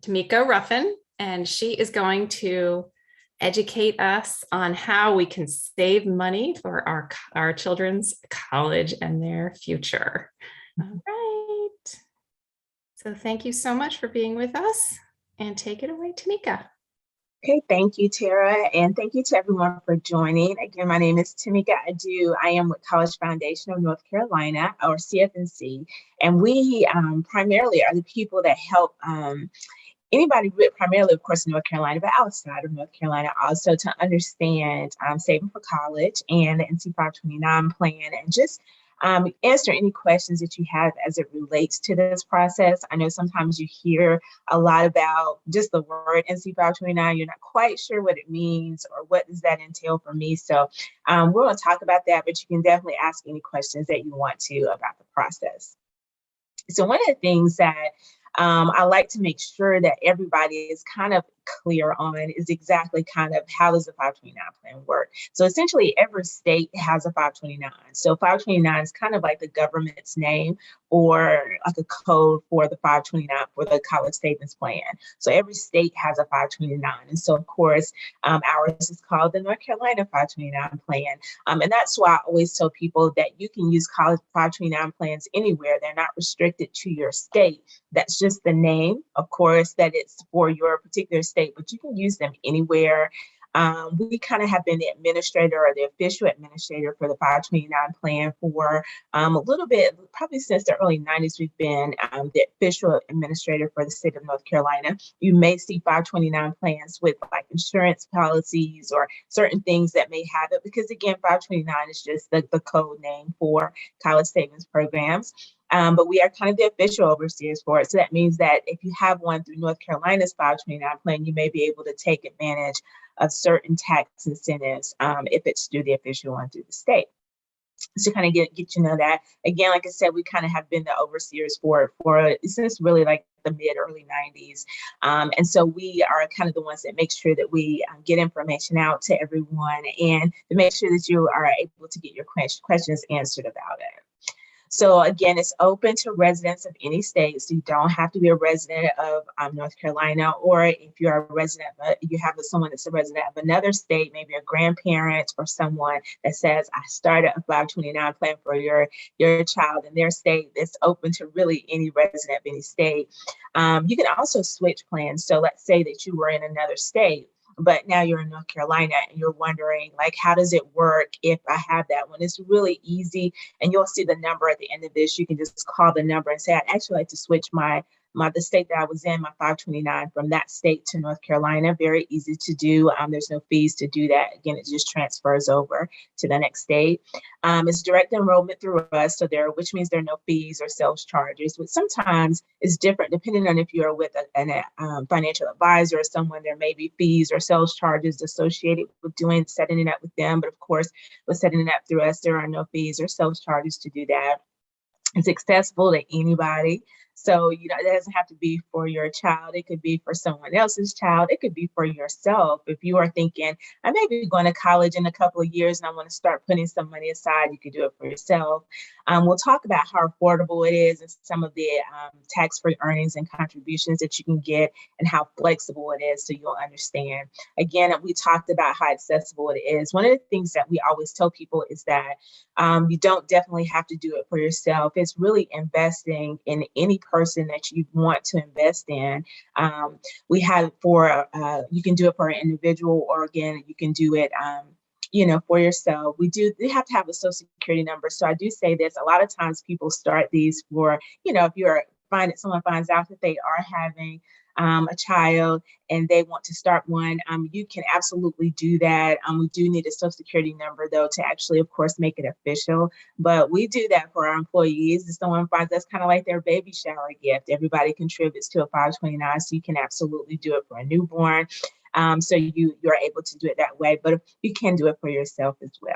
Tamika Ruffin, and she is going to educate us on how we can save money for our children's college and their future. All right. So thank you so much for being with us, and take it away, Tamika. Okay, thank you, Tara, and thank you to everyone for joining. Again, my name is Tamika. I am with College Foundation of North Carolina, or CFNC, and we primarily are the people that help anybody, primarily, of course, in North Carolina, but outside of North Carolina, also to understand saving for college and the NC 529 plan, and just answer any questions that you have as it relates to this process. I know sometimes you hear a lot about just the word NC 529. You're not quite sure what it means or what does that entail for me. So we're going to talk about that, but you can definitely ask any questions that you want to about the process. So one of the things that I like to make sure that everybody is kind of clear on is exactly kind of how does the 529 plan work. So essentially every state has a 529. So 529 is kind of like the government's name or like a code for the 529 for the college savings plan. So every state has a 529. And so of course, ours is called the North Carolina 529 plan. And that's why I always tell people that you can use college 529 plans anywhere. They're not restricted to your state. That's just the name, of course, that it's for your particular state, but you can use them anywhere. We kind of have been the administrator or the official administrator for the 529 plan for a little bit, probably since the early 90s. We've been the official administrator for the state of North Carolina. You may see 529 plans with like insurance policies or certain things that may have it, because again, 529 is just the code name for college savings programs. But we are kind of the official overseers for it. So that means that if you have one through North Carolina's 529 plan, you may be able to take advantage of certain tax incentives if it's through the official one through the state. So kind of get you know that. Again, like I said, we kind of have been the overseers for since really like the early 90s. And so we are kind of the ones that make sure that we get information out to everyone and to make sure that you are able to get your questions answered about it. So again, it's open to residents of any state. So you don't have to be a resident of North Carolina, or if you're a resident, you have someone that's a resident of another state, maybe a grandparent or someone that says, I started a 529 plan for your child in their state. It's open to really any resident of any state. You can also switch plans. So let's say that you were in another state, but now you're in North Carolina and you're wondering, like, how does it work if I have that one? It's really easy. And you'll see the number at the end of this. You can just call the number and say, I'd actually like to switch the state that I was in, my 529, from that state to North Carolina. Very easy to do. There's no fees to do that. Again, it just transfers over to the next state. It's direct enrollment through us, which means there are no fees or sales charges, but sometimes it's different depending on if you're with a financial advisor or someone. There may be fees or sales charges associated with setting it up with them. But of course, with setting it up through us, there are no fees or sales charges to do that. It's accessible to anybody. So, it doesn't have to be for your child. It could be for someone else's child. It could be for yourself. If you are thinking, I may be going to college in a couple of years and I want to start putting some money aside, you could do it for yourself. We'll talk about how affordable it is and some of the tax-free earnings and contributions that you can get and how flexible it is, so you'll understand. Again, we talked about how accessible it is. One of the things that we always tell people is that you don't definitely have to do it for yourself. It's really investing in any person that you want to invest in. We have you can do it for an individual, or again, you can do it for yourself. You have to have a social security number. So I do say this, a lot of times people start these for, if someone finds out that they are having a child and they want to start one, you can absolutely do that. We do need a social security number though to actually, of course, make it official. But we do that for our employees. If someone finds, that's kind of like their baby shower gift. Everybody contributes to a 529, so you can absolutely do it for a newborn. So you're able to do it that way, but you can do it for yourself as well.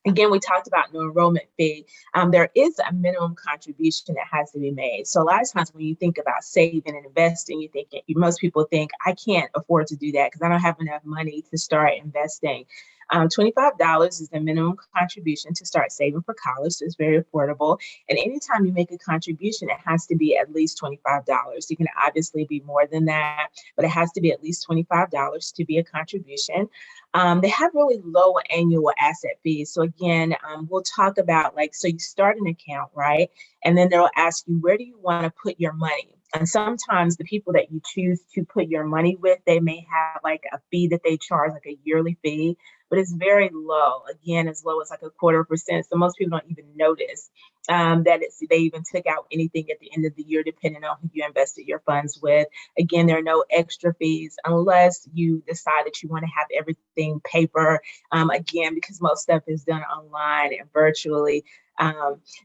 Again, we talked about no enrollment fee. There is a minimum contribution that has to be made. So a lot of times when you think about saving and investing, most people think, I can't afford to do that because I don't have enough money to start investing. $25 is the minimum contribution to start saving for college, so it's very affordable. And anytime you make a contribution, it has to be at least $25. You can obviously be more than that, but it has to be at least $25 to be a contribution. They have really low annual asset fees. So again, we'll talk about so you start an account, right? And then they'll ask you, where do you want to put your money? And sometimes the people that you choose to put your money with, they may have like a fee that they charge, like a yearly fee, but it's very low. Again, as low as like 0.25%. So most people don't even notice that they even took out anything at the end of the year, depending on who you invested your funds with. Again, there are no extra fees unless you decide that you want to have everything paper. Again, because most stuff is done online and virtually.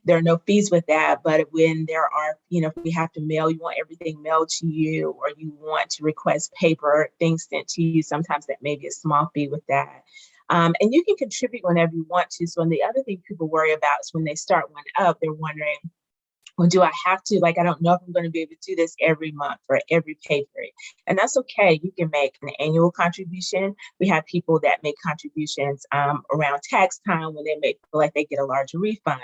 There are no fees with that, but when there are, if we have to mail, you want everything mailed to you, or you want to request paper things sent to you, sometimes that may be a small fee with that. And you can contribute whenever you want to. So, and the other thing people worry about is when they start one up, they're wondering, well, do I have to, I don't know if I'm going to be able to do this every month or every pay period. And that's okay. You can make an annual contribution. We have people that make contributions around tax time when they feel like they get a larger refund.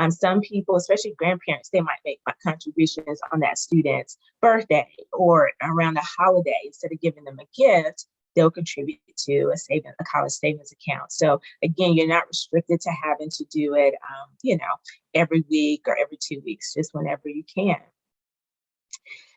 Some people, especially grandparents, they might make contributions on that student's birthday or around a holiday. Instead of giving them a gift, they'll contribute to a college savings account. So again, you're not restricted to having to do it, every week or every 2 weeks, just whenever you can.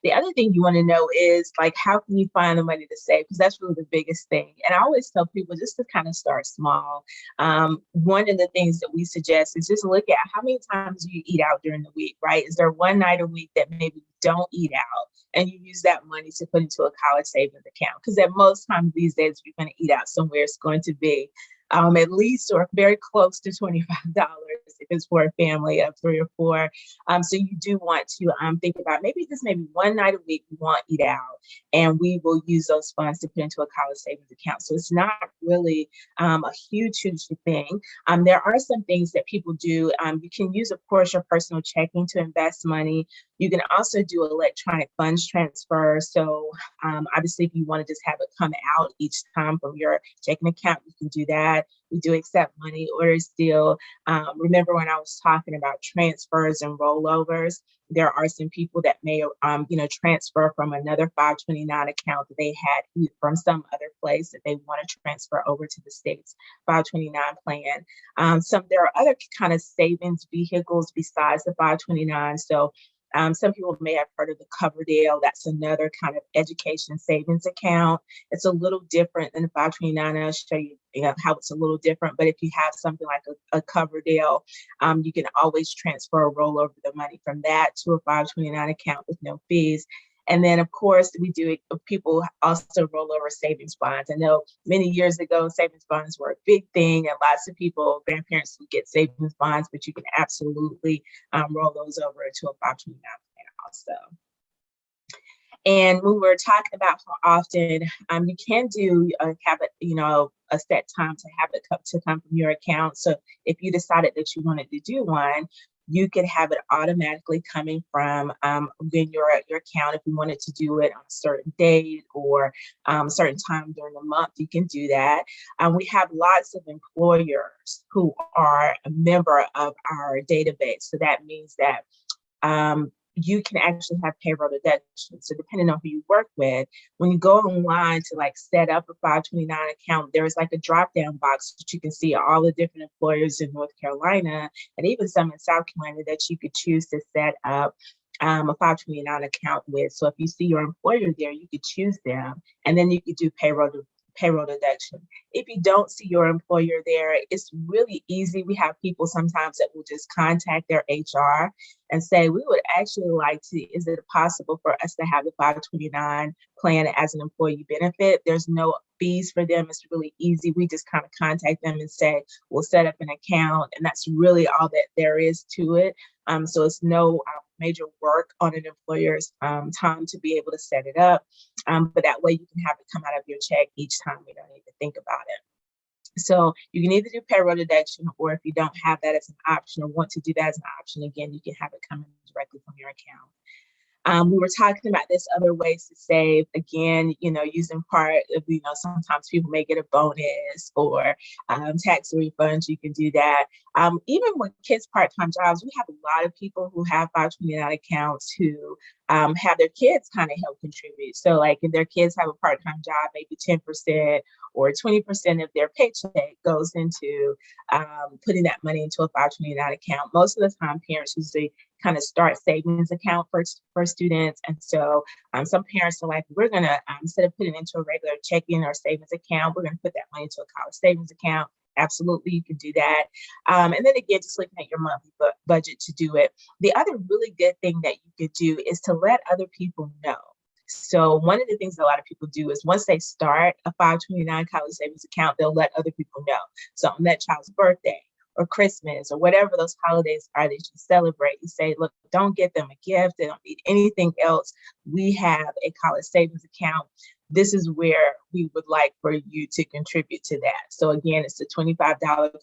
The other thing you want to know is how can you find the money to save? Because that's really the biggest thing. And I always tell people just to kind of start small. One of the things that we suggest is just look at how many times you eat out during the week, right? Is there one night a week that maybe you don't eat out and you use that money to put into a college savings account? Because at most times these days, if you're going to eat out somewhere, it's going to be at least or very close to $25 if it's for a family of 3 or 4. So you do want to think about maybe one night a week we want to eat out, and we will use those funds to put into a college savings account. So it's not really a huge thing. There are some things that people do. You can use, of course, your personal checking to invest money. You can also do electronic funds transfer. So obviously, if you want to just have it come out each time from your checking account, you can do that. We do accept money orders still. Remember when I was talking about transfers and rollovers? There are some people that may, transfer from another 529 account that they had from some other place that they want to transfer over to the state's 529 plan. There are other kind of savings vehicles besides the 529. So some people may have heard of the Coverdale. That's another kind of education savings account. It's a little different than the 529. I'll show you, how it's a little different. But if you have something like a Coverdale, you can always transfer or roll over the money from that to a 529 account with no fees. And then, of course, people also roll over savings bonds. I know many years ago, savings bonds were a big thing, and lots of people, grandparents would get savings bonds, but you can absolutely roll those over into a 529 plan also. And when we're talking about how often you can have it, a set time to have it come from your account. So if you decided that you wanted to do one, you could have it automatically coming from your account. If you wanted to do it on a certain date or a certain time during the month, you can do that. We have lots of employers who are a member of our database. So that means that you can actually have payroll deductions. So depending on who you work with, when you go online to set up a 529 account, there's a drop-down box that you can see all the different employers in North Carolina and even some in South Carolina that you could choose to set up a 529 account with. So if you see your employer there, you could choose them, and then you could do payroll deduction. If you don't see your employer there, it's really easy. We have people sometimes that will just contact their HR and say, we would actually is it possible for us to have the 529 plan as an employee benefit? There's no fees for them. It's really easy. We just kind of contact them and say, we'll set up an account. And that's really all that there is to it. So it's no major work on an employer's time to be able to set it up. But that way you can have it come out of your check each time. You don't even think about it. So you can either do payroll deduction, or if you don't have that as an option or want to do that as an option, again, you can have it coming directly from your account. We were talking about this other ways to save, again, using part of, sometimes people may get a bonus or tax refunds, you can do that. Even with kids' part-time jobs, we have a lot of people who have 529 accounts who have their kids kind of help contribute. So like if their kids have a part-time job, maybe 10% or 20% of their paycheck goes into putting that money into a 529 account. Most of the time, parents usually kind of start savings account for students. And so some parents are like, we're going to, instead of putting it into a regular checking or savings account, we're going to put that money into a college savings account. Absolutely, you can do that. And then again, just looking at your monthly budget to do it. The other really good thing that you could do is to let other people know. So one of the things a lot of people do is once they start a 529 college savings account, they'll let other people know. So on that child's birthday or Christmas or whatever those holidays are that you celebrate, you say, look, don't get them a gift. They don't need anything else. We have a college savings account. This is where we would like for you to contribute to that. So again, it's a $25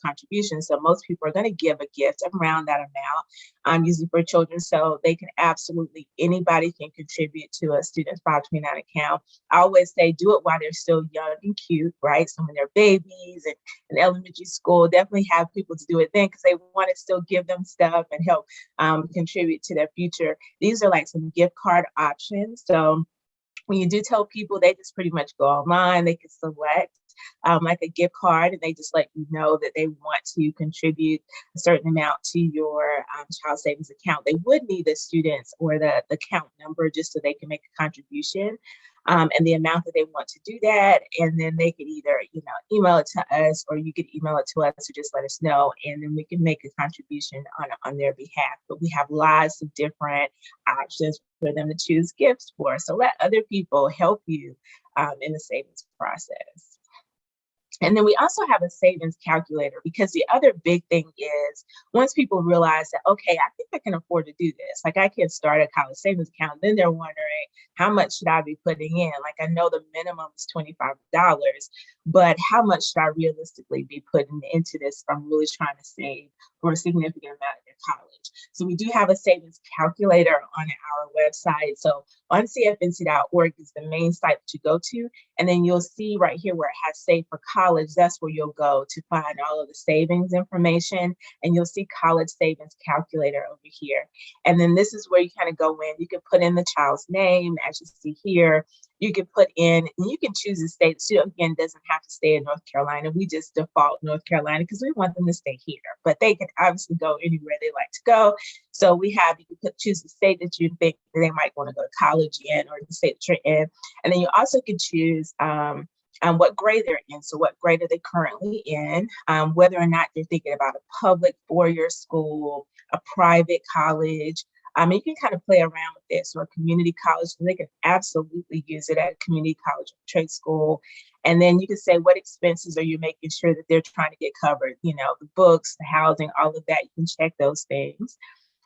contribution. So most people are going to give a gift around that amount, usually for children. So they can absolutely, anybody can contribute to a student's 529 account. I always say do it while they're still young and cute, right? So when they're babies and in elementary school, definitely have people to do it then because they want to still give them stuff and help contribute to their future. These are like some gift card options. So when you do tell people, they just pretty much go online, they can select like a gift card and they just let you know that they want to contribute a certain amount to your child savings account. They would need the students or the account number just so they can make a contribution and the amount that they want to do that. And then they could either, email it to us or you could email it to us or just let us know. And then we can make a contribution on their behalf. But we have lots of different options for them to choose gifts for. So let other people help you in the savings process. And then we also have a savings calculator because the other big thing is once people realize that, okay, I think I can afford to do this. Like I can start a college savings account. Then they're wondering, how much should I be putting in? Like I know the minimum is $25, but how much should I realistically be putting into this if I'm really trying to save for a significant amount of college? So we do have a savings calculator on our website. So on cfnc.org is the main site that you go to. And then you'll see right here where it has Save for College. That's where you'll go to find all of the savings information. And you'll see College Savings Calculator over here. And then this is where you kind of go in. You can put in the child's name, as you see here. You can put in, and you can choose a state. So again, doesn't have to stay in North Carolina. We just default North Carolina because we want them to stay here. But they can obviously go anywhere they like to go. So we have, you can choose the state that you think they might want to go to college in or the state that you're in. And then you also can choose what grade they're in. So what grade are they currently in? Whether or not they're thinking about a public four-year school, a private college. You can kind of play around with this, or a community college, and they can absolutely use it at a community college or trade school. And then you can say, what expenses are you making sure that they're trying to get covered? The books, the housing, all of that, you can check those things.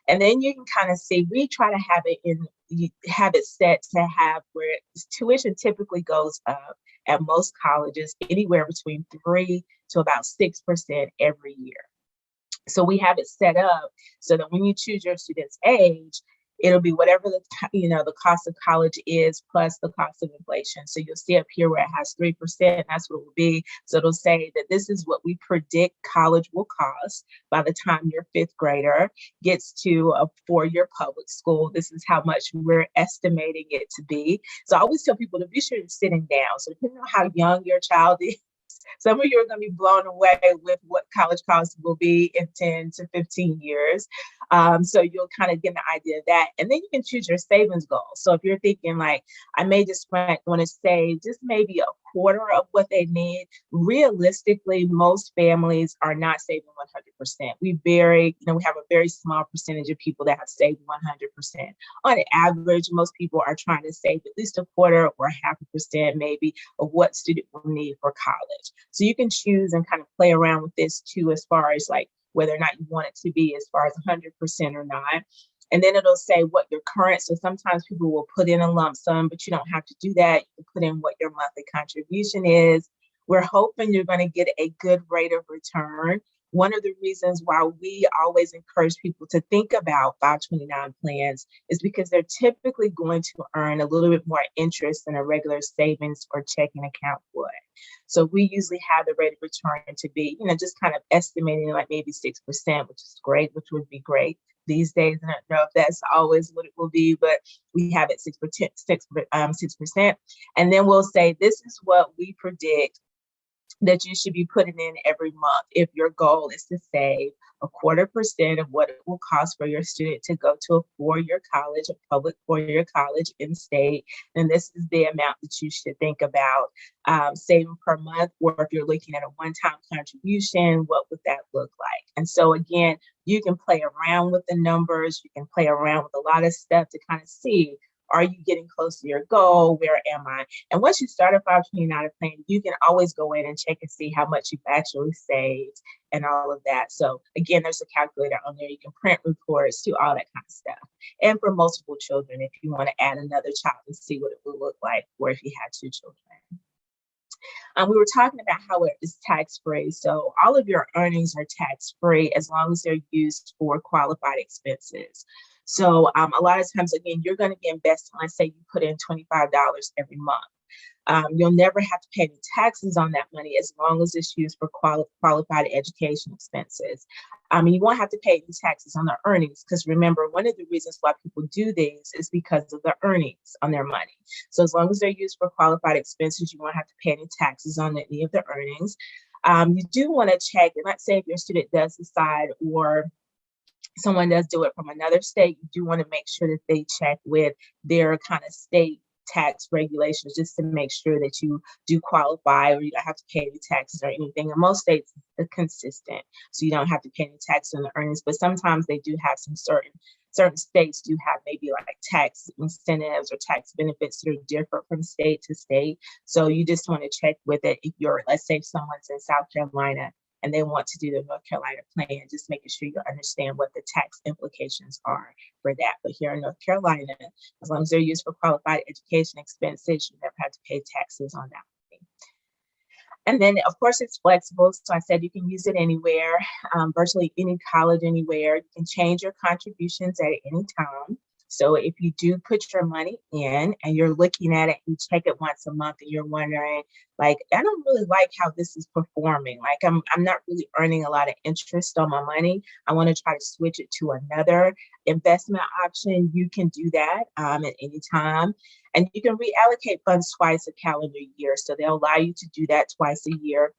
And then you can kind of see, we try to have it set to have where tuition typically goes up at most colleges, anywhere between 3 to about 6% every year. So we have it set up so that when you choose your student's age, it'll be whatever the cost of college is plus the cost of inflation. So you'll see up here where it has 3%, that's what it will be. So it'll say that this is what we predict college will cost by the time your fifth grader gets to a four-year public school. This is how much we're estimating it to be. So I always tell people to be sure you're sitting down. So depending on how young your child is, some of you are going to be blown away with what college costs will be in 10 to 15 years. So you'll kind of get an idea of that. And then you can choose your savings goal. So if you're thinking like, I may just want to save just maybe a quarter of what they need, realistically, most families are not saving 100%. We have a very small percentage of people that have saved 100%. On average, most people are trying to save at least a quarter or 0.5% maybe of what student will need for college. So you can choose and kind of play around with this too, as far as like whether or not you want it to be as far as 100% or not. And then it'll say what your current, so sometimes people will put in a lump sum, but you don't have to do that. You can put in what your monthly contribution is. We're hoping you're going to get a good rate of return One of the reasons why we always encourage people to think about 529 plans is because they're typically going to earn a little bit more interest than a regular savings or checking account would. So we usually have the rate of return to be, just kind of estimating like maybe 6%, which is great, which would be great these days. And I don't know if that's always what it will be, but we have it 6%, 6%. And then we'll say, this is what we predict that you should be putting in every month if your goal is to save 0.25% of what it will cost for your student to go to a four-year college, a public four-year college in state. And this is the amount that you should think about saving per month. Or if you're looking at a one-time contribution, what would that look like? And so again, you can play around with the numbers. You can play around with a lot of stuff to kind of see, are you getting close to your goal? Where am I? And once you start a 529 plan, you can always go in and check and see how much you've actually saved and all of that. So again, there's a calculator on there. You can print reports, do all that kind of stuff. And for multiple children, if you want to add another child and see what it would look like, or if you had two children. We were talking about how it is tax-free. So all of your earnings are tax-free as long as they're used for qualified expenses. So a lot of times, again, you're going to be investing, let's say you put in $25 every month. You'll never have to pay any taxes on that money as long as it's used for qualified education expenses. You won't have to pay any taxes on the earnings, because remember, one of the reasons why people do these is because of the earnings on their money. So as long as they're used for qualified expenses, you won't have to pay any taxes on any of the earnings. You do want to check, and let's say if your student does decide, or someone does do it from another state, you do want to make sure that they check with their kind of state tax regulations just to make sure that you do qualify, or you don't have to pay any taxes or anything. And most states are consistent, so you don't have to pay any tax on the earnings, but sometimes they do have some certain states do have maybe like tax incentives or tax benefits that are different from state to state. So you just want to check with it. If you're, let's say someone's in South Carolina and they want to do the North Carolina plan, just making sure you understand what the tax implications are for that. But here in North Carolina, as long as they're used for qualified education expenses, you never have to pay taxes on that. And then, of course, it's flexible. So I said you can use it anywhere, virtually any college, anywhere. You can change your contributions at any time. So if you do put your money in and you're looking at it, you check it once a month and you're wondering, like, I don't really like how this is performing. Like, I'm not really earning a lot of interest on my money. I want to try to switch it to another investment option. You can do that at any time. And you can reallocate funds twice a calendar year. So they'll allow you to do that twice a year.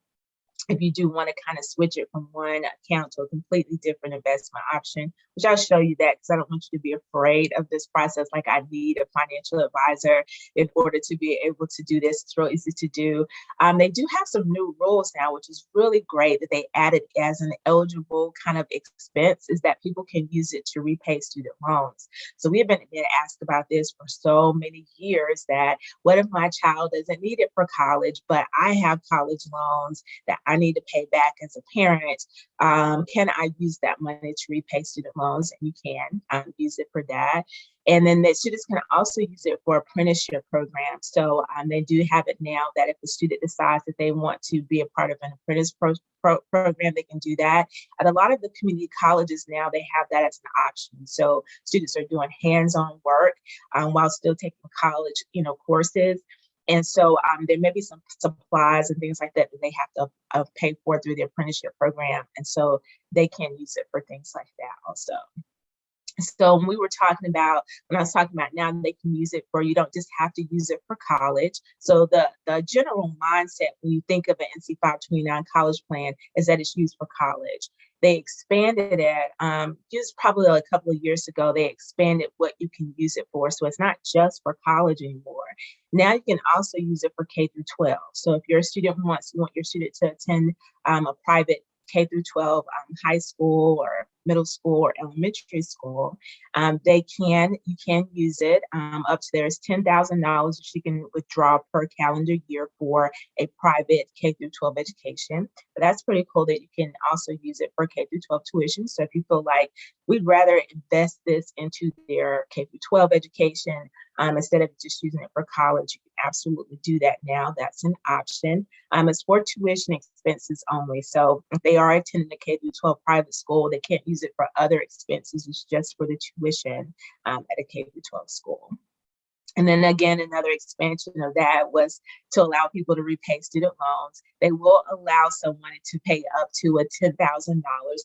If you do want to kind of switch it from one account to a completely different investment option, which I'll show you that, because I don't want you to be afraid of this process. Like, I need a financial advisor in order to be able to do this. It's real easy to do. They do have some new rules now, which is really great that they added as an eligible kind of expense, is that people can use it to repay student loans. So we have been asked about this for so many years, that what if my child doesn't need it for college, but I have college loans that I need to pay back as a parent? Can I use that money to repay student loans? And you can use it for that. And then the students can also use it for apprenticeship programs. So they do have it now that if the student decides that they want to be a part of an apprentice program, they can do that. At a lot of the community colleges now, they have that as an option. So students are doing hands-on work while still taking college, courses. And so there may be some supplies and things like that that they have to pay for through the apprenticeship program. And so they can use it for things like that also. So when I was talking about now, they can use it for, you don't just have to use it for college. So the general mindset when you think of an NC 529 college plan is that it's used for college. They expanded it, just probably a couple of years ago, they expanded what you can use it for. So it's not just for college anymore. Now you can also use it for K through 12. So if you're a student who you want your student to attend a private K through 12 high school or middle school or elementary school, you can use it up to there's $10,000 that you can withdraw per calendar year for a private K through 12 education. But that's pretty cool that you can also use it for K through 12 tuition. So if you feel like we'd rather invest this into their K through 12 education instead of just using it for college, you can absolutely do that now. That's an option. It's for tuition expenses only. So if they are attending a K through 12 private school, they can't use it for other expenses. It's just for the tuition at a K through 12 school. And then again, another expansion of that was to allow people to repay student loans. They will allow someone to pay up to $10,000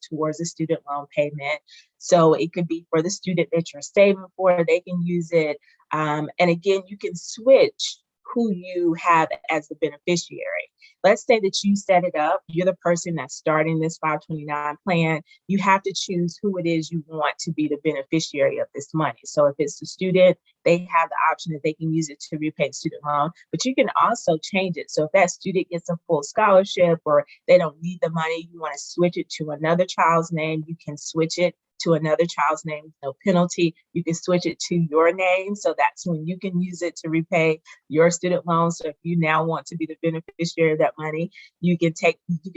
towards a student loan payment. So it could be for the student that you're saving for, they can use it. And again, you can switch who you have as the beneficiary. Let's say that you set it up, you're the person that's starting this 529 plan. You have to choose who it is you want to be the beneficiary of this money. So if it's the student, they have the option that they can use it to repay student loan, but you can also change it. So if that student gets a full scholarship or they don't need the money, you want to switch it to another child's name, you can switch it to another child's name, no penalty. You can switch it to your name. So that's when you can use it to repay your student loan. So if you now want to be the beneficiary of that money, you can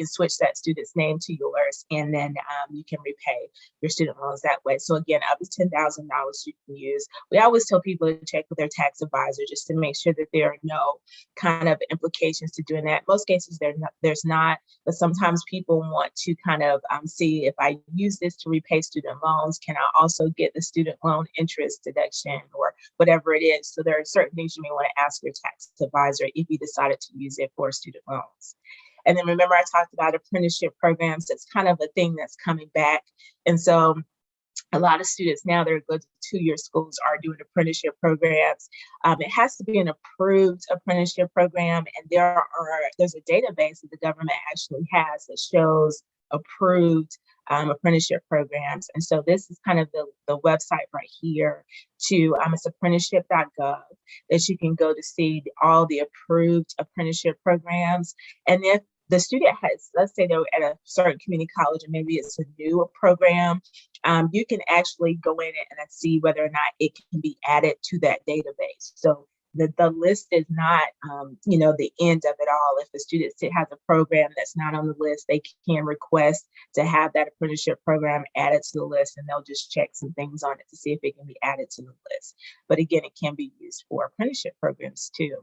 switch that student's name to yours, and then you can repay your student loans that way. So again, up to $10,000 you can use. We always tell people to check with their tax advisor just to make sure that there are no kind of implications to doing that. Most cases there's not, but sometimes people want to kind of see, if I use this to repay student loans, can I also get the student loan interest deduction or whatever it is? So there are certain things you may want to ask your tax advisor if you decided to use it for student loans. And then remember, I talked about apprenticeship programs. That's kind of a thing that's coming back. And so a lot of students now that are going to two-year schools are doing apprenticeship programs. It has to be an approved apprenticeship program, and there's a database that the government actually has that shows approved apprenticeship programs. And so this is kind of the website right here it's apprenticeship.gov that you can go to see all the approved apprenticeship programs. And if the student has, let's say they're at a certain community college and maybe it's a new program, you can actually go in and see whether or not it can be added to that database. So the list is not, the end of it all. If a student has a program that's not on the list, they can request to have that apprenticeship program added to the list, and they'll just check some things on it to see if it can be added to the list. But again, it can be used for apprenticeship programs too.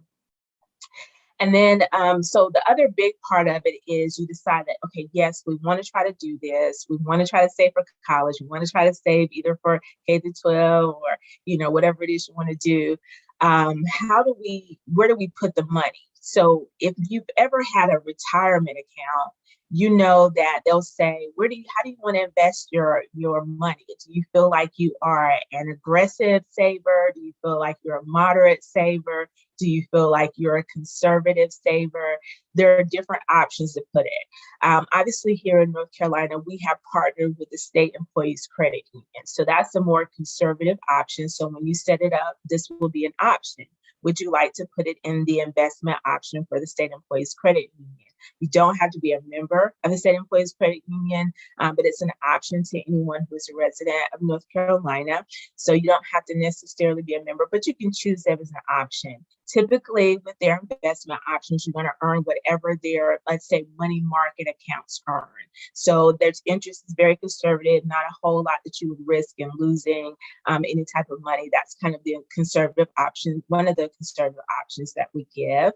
And then, so the other big part of it is you decide that, okay, yes, we want to try to do this. We want to try to save for college. We want to try to save either for K through 12 or, whatever it is you want to do. Where do we put the money? So if you've ever had a retirement account, you know that they'll say, how do you want to invest your money? Do you feel like you are an aggressive saver? Do you feel like you're a moderate saver? Do you feel like you're a conservative saver? There are different options to put it. Obviously, here in North Carolina, we have partnered with the State Employees Credit Union. So that's a more conservative option. So when you set it up, this will be an option. Would you like to put it in the investment option for the State Employees Credit Union? You don't have to be a member of the State Employees Credit Union, but it's an option to anyone who is a resident of North Carolina. So you don't have to necessarily be a member, but you can choose that as an option. Typically, with their investment options, you're going to earn whatever their, let's say, money market accounts earn. So their interest is very conservative, not a whole lot that you would risk in losing any type of money. That's kind of the conservative option, one of the conservative options that we give.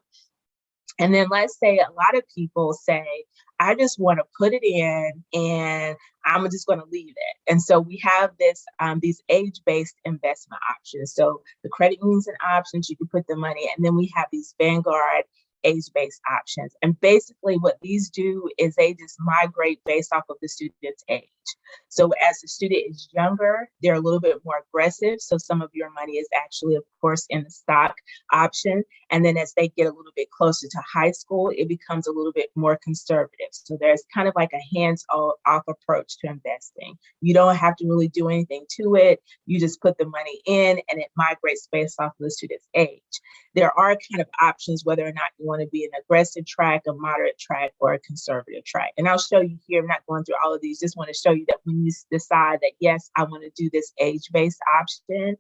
And then let's say a lot of people say, I just want to put it in and I'm just going to leave it. And so we have these age-based investment options. So the credit union's an option, you can put the money, and then we have these Vanguard age-based options. And basically what these do is they just migrate based off of the student's age. So as the student is younger, they're a little bit more aggressive. So some of your money is actually, of course, in the stock option. And then as they get a little bit closer to high school, it becomes a little bit more conservative. So there's kind of like a hands-off approach to investing. You don't have to really do anything to it. You just put the money in and it migrates based off of the student's age. There are kind of options whether or not you want to be an aggressive track, a moderate track, or a conservative track. And I'll show you here, I'm not going through all of these, just want to show you that when you decide that, yes, I want to do this age-based option,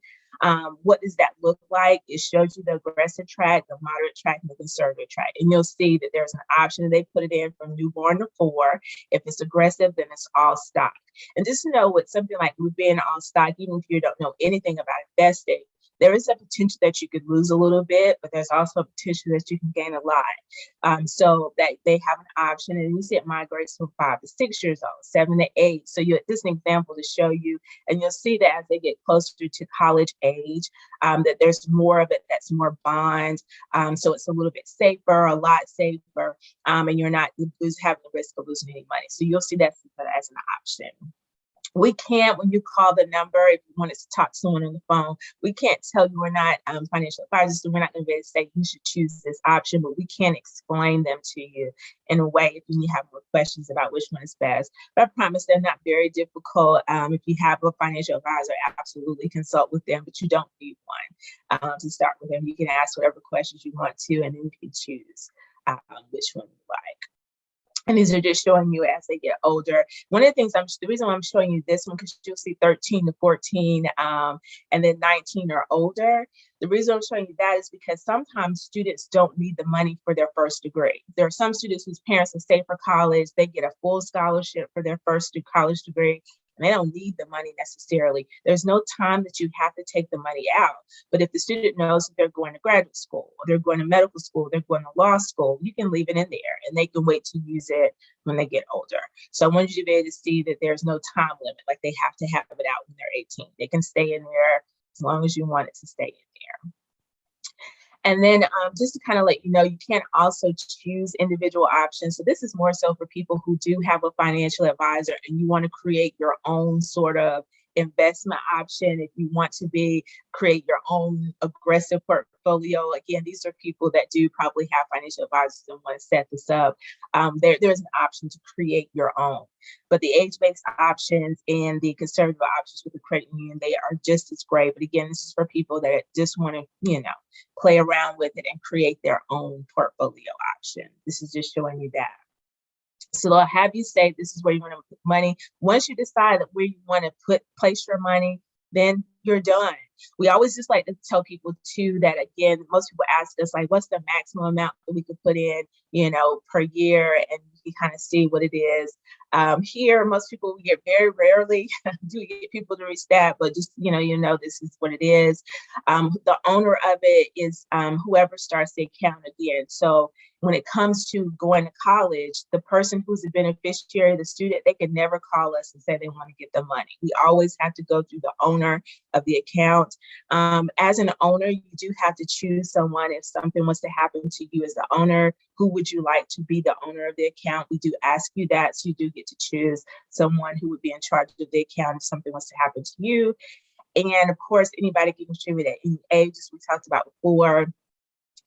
what does that look like? It shows you the aggressive track, the moderate track, and the conservative track. And you'll see that there's an option. They put it in from newborn to 4. If it's aggressive, then it's all stock. And just to know with something like being all stock, even if you don't know anything about investing, there is a potential that you could lose a little bit, but there's also a potential that you can gain a lot. So that they have an option, and you see it migrates from 5 to 6 years old, 7 to 8. So this is an example to show you, and you'll see that as they get closer to college age, that there's more of it that's more bonds. So it's a little bit safer, a lot safer, and you're not having the risk of losing any money. So you'll see that as an option. We can't, when you call the number, if you wanted to talk to someone on the phone, we can't tell you, we're not financial advisors, so we're not going to be able to say you should choose this option, but we can explain them to you in a way if you have more questions about which one is best. But I promise they're not very difficult. If you have a financial advisor, absolutely consult with them, but you don't need one to start with them. You can ask whatever questions you want to, and then you can choose which one you like. And these are just showing you as they get older. One of the things the reason why I'm showing you this one, because you'll see 13 to 14 and then 19 or older. The reason I'm showing you that is because sometimes students don't need the money for their first degree. There are some students whose parents have stayed for college, they get a full scholarship for their first college degree, and they don't need the money necessarily. There's no time that you have to take the money out. But if the student knows that they're going to graduate school, or they're going to medical school, they're going to law school, you can leave it in there and they can wait to use it when they get older. So I wanted you to be able to see that there's no time limit, like they have to have it out when they're 18. They can stay in there as long as you want it to stay in there. And then just to kind of let you know, you can also choose individual options. So this is more so for people who do have a financial advisor and you want to create your own sort of investment option. If you want to create your own aggressive portfolio, again, these are people that do probably have financial advisors and want to set this up. There's an option to create your own. But the age-based options and the conservative options with the credit union, they are just as great. But again, this is for people that just want to, play around with it and create their own portfolio option. This is just showing you that. So they'll have you say this is where you want to put money. Once you decide that where you want to place your money, then you're done. We always just like to tell people too that, again, most people ask us like, what's the maximum amount that we could put in, per year, and you kind of see what it is. Here, most people, we get very rarely do get people to reach that, but just, this is what it is. The owner of it is whoever starts the account again. So when it comes to going to college, the person who's the beneficiary, the student, they can never call us and say they want to get the money. We always have to go through the owner of the account. As an owner, you do have to choose someone. If something was to happen to you as the owner, who would you like to be the owner of the account? We do ask you that, so you do get to choose someone who would be in charge of the account if something was to happen to you. And of course, anybody can contribute at any age, as we talked about before.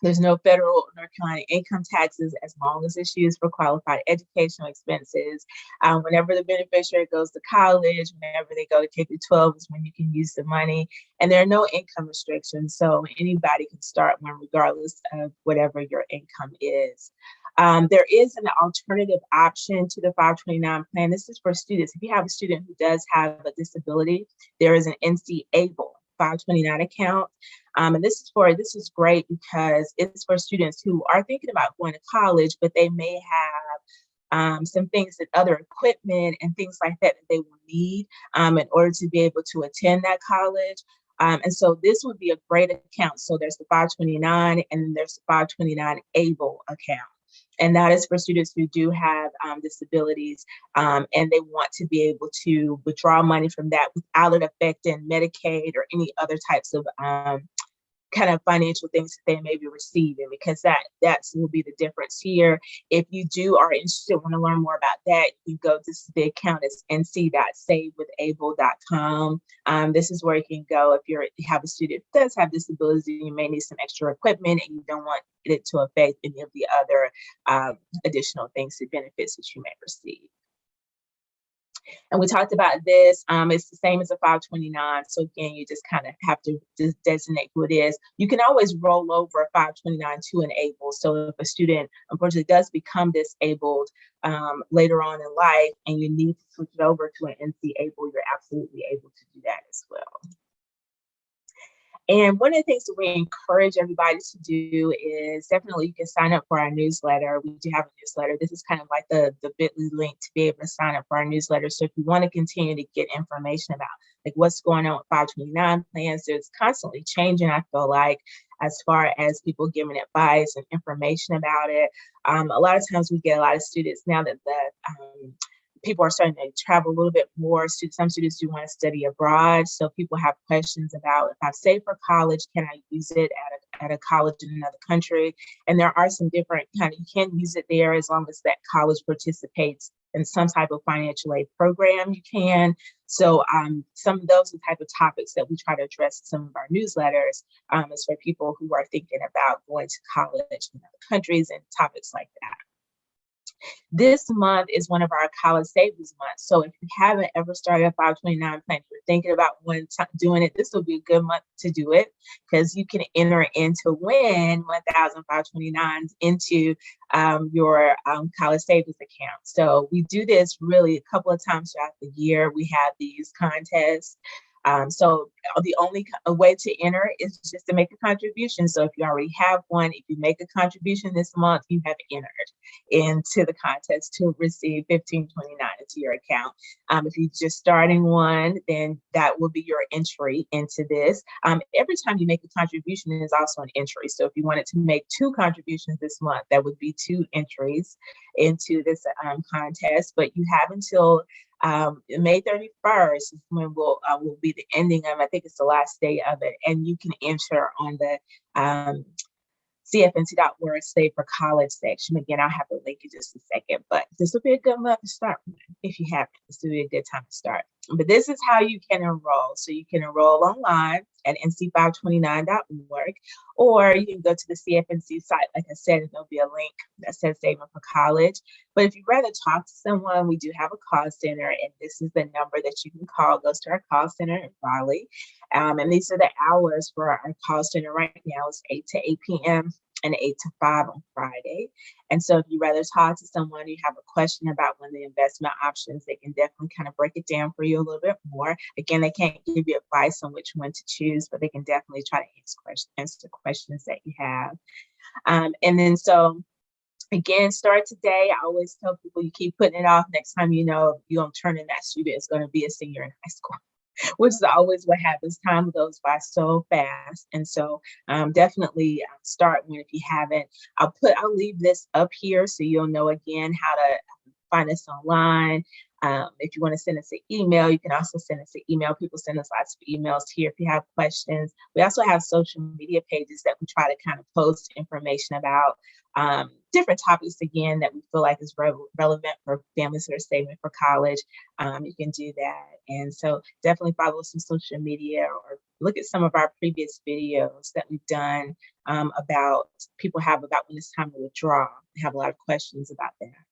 There's no federal or North Carolina income taxes as long as it's used for qualified educational expenses. Whenever the beneficiary goes to college, whenever they go to K12 is when you can use the money. And there are no income restrictions, so anybody can start one regardless of whatever your income is. There is an alternative option to the 529 plan. This is for students. If you have a student who does have a disability, there is an NC ABLE 529 account. And this is great because it's for students who are thinking about going to college, but they may have some things that other equipment and things like that they will need in order to be able to attend that college. And so this would be a great account. So there's the 529 and then there's the 529 ABLE account. And that is for students who do have disabilities and they want to be able to withdraw money from that without it affecting Medicaid or any other types of kind of financial things that they may be receiving, because that will be the difference here. If you are interested, want to learn more about that, you go to the account is nc.savewithable.com. This is where you can go if you have a student who does have disabilities and you may need some extra equipment and you don't want it to affect any of the other additional things and benefits that you may receive. And we talked about this. It's the same as a 529. So again, you just kind of have to just designate who it is. You can always roll over a 529 to enable. So if a student unfortunately does become disabled later on in life and you need to switch it over to an NC able, you're absolutely able to do that as well. And one of the things that we encourage everybody to do is definitely you can sign up for our newsletter. We do have a newsletter. This is kind of like the bit.ly link to be able to sign up for our newsletter. So if you want to continue to get information about like what's going on with 529 plans, it's constantly changing, I feel like, as far as people giving advice and information about it. A lot of times we get a lot of students now that people are starting to travel a little bit more. Some students do want to study abroad. So people have questions about, if I save for college, can I use it at a college in another country? And there are some different you can use it there as long as that college participates in some type of financial aid program, you can. So some of those are the type of topics that we try to address in some of our newsletters is for people who are thinking about going to college in other countries and topics like that. This month is one of our college savings months. So if you haven't ever started a 529 plan, you're thinking about doing it, this will be a good month to do it because you can enter in to win 1,529s into your college savings account. So we do this really a couple of times throughout the year. We have these contests. So the only way to enter is just to make a contribution. So if you already have one, if you make a contribution this month, you have entered into the contest to receive 1,529 into your account. If you're just starting one, then that will be your entry into this. Every time you make a contribution is also an entry. So if you wanted to make 2 contributions this month, that would be 2 entries into this contest. But you have until May 31st is when will be the ending of, I think it's the last day of it. And you can enter on the cfnc.org Save for College section. Again, I'll have a link in just a second, but this will be a good month to start if you haven't. This will be a good time to start. But this is how you can enroll. So you can enroll online at nc529.org, or you can go to the CFNC site. Like I said, there'll be a link that says Saving for College. But if you'd rather talk to someone, we do have a call center, and this is the number that you can call. It goes to our call center in Raleigh. And these are the hours for our call center right now. It's 8 to 8 p.m. and 8 to 5 on Friday. And so if you rather talk to someone, you have a question about one of the investment options, they can definitely kind of break it down for you a little bit more. Again, they can't give you advice on which one to choose, but they can definitely try to answer questions that you have. And then so again, start today. I always tell people you keep putting it off. Next time you know you're going to turn in that student is going to be a senior in high school, which is always what happens. Time goes by so fast. And so definitely start one if you haven't. I'll leave this up here so you'll know again how to find us online. If you want to send us an email, you can also send us an email. People send us lots of emails here if you have questions. We also have social media pages that we try to kind of post information about different topics, again, that we feel like is relevant for families that are saving for college. You can do that. And so definitely follow us on social media or look at some of our previous videos that we've done about when it's time to withdraw. We have a lot of questions about that.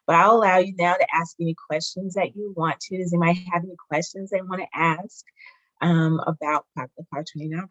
But I'll allow you now to ask any questions that you want to. Does anybody have any questions they want to ask about the 529?